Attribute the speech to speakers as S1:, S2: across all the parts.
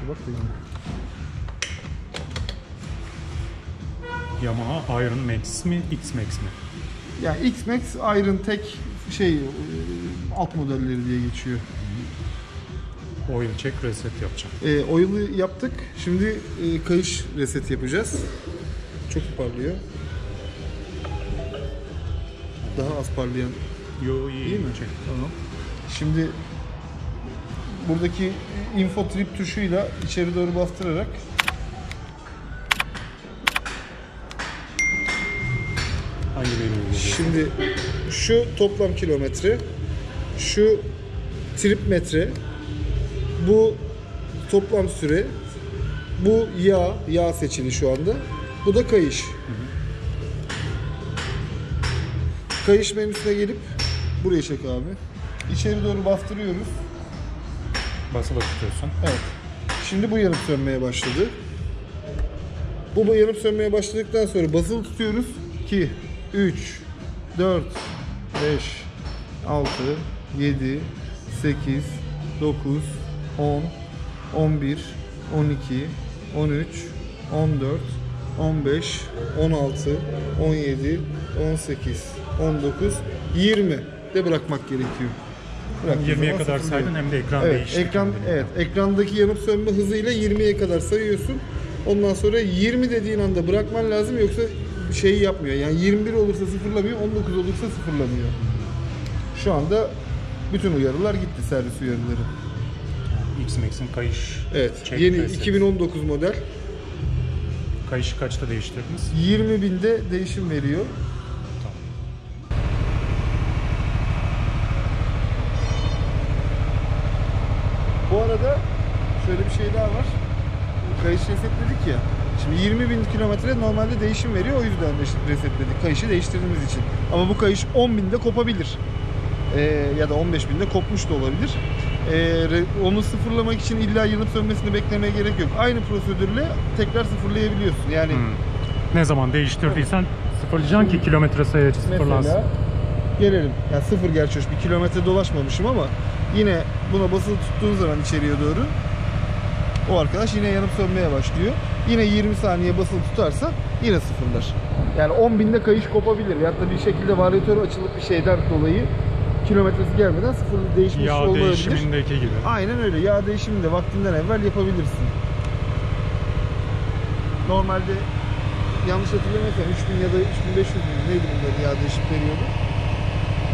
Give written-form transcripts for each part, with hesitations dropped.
S1: bak da yine.
S2: Yamaha Iron Max mi, X-Max mi?
S1: Yani X-Max Iron tek alt modelleri diye geçiyor.
S2: Oil check reset yapacağım.
S1: Oil'ı yaptık. Şimdi kayış reset yapacağız. Çok parlıyor. Daha az parlayan.
S2: Yo, iyi
S1: Değil mi?
S2: Çek.
S1: Tamam. Şimdi buradaki info trip tuşuyla içeri doğru bastırarak
S2: Hangi menüyü görüyorsun?
S1: şimdi şu toplam kilometre, şu trip metre, bu toplam süre, bu yağ seçili şu anda. Bu da kayış. Kayış menüsüne gelip buraya çek abi. İçeri doğru bastırıyoruz.
S2: Basılı tutuyorsun.
S1: Evet. Şimdi bu yanıp sönmeye başladı. Bu yanıp sönmeye başladıktan sonra basılı tutuyoruz. 2, 3, 4, 5, 6, 7, 8, 9, 10, 11, 12, 13, 14, 15, 16, 17, 18, 19, 20 de bırakmak gerekiyor.
S2: 20'ye kadar saydın, hem de ekran değişti.
S1: Ekrandaki yanıp sönme hızıyla 20'ye kadar sayıyorsun. Ondan sonra 20 dediğin anda bırakman lazım, yoksa şeyi yapmıyor. Yani 21 olursa sıfırlamıyor, 19 olursa sıfırlamıyor. Şu anda bütün uyarılar gitti, servis uyarıları.
S2: X-Max'in kayış check
S1: Yeni
S2: reset.
S1: 2019 model.
S2: Kayışı kaçta değiştirdiniz?
S1: 20.000'de değişim veriyor.
S2: Tamam.
S1: Bu arada şöyle bir şey daha var. Kayışı resetledik ya. Şimdi 20.000 kilometre normalde değişim veriyor, o yüzden resetledik kayışı değiştirdiğimiz için. Ama bu kayış 10.000'de kopabilir. Ya da 15.000'de kopmuş da olabilir. Onu sıfırlamak için illa yanıp sönmesini beklemeye gerek yok. Aynı prosedürle tekrar sıfırlayabiliyorsun. Yani
S2: Ne zaman değiştirdiysen sıfırlayacaksın ki kilometre sayacı sıfırlansın.
S1: mesela gelelim. Yani sıfır, gerçi bir kilometre dolaşmamışım ama yine buna basılı tuttuğun zaman içeriye doğru o arkadaş yine yanıp sönmeye başlıyor. Yine 20 saniye basılı tutarsa yine sıfırlar. Yani 10.000'de kayış kopabilir. Ya da bir şekilde varyatör açılıp bir şeyden dolayı kilometresi gelmeden sıfır değişmiş olabilir.
S2: Yağ değişimindeki gibi.
S1: Aynen öyle. Yağ değişimini de vaktinden evvel yapabilirsin. Normalde yanlış hatırlamıyorsam 3000 ya da 3500 neydi bunların yağ değişim periyodu?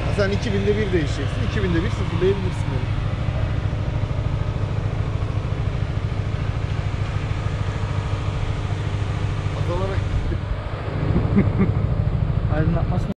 S1: Yani sen 2000'de bir değişeceksin. 2000'de bir sıfırlayabilirsin onu. Azalarak gitti.
S3: Aydınlatması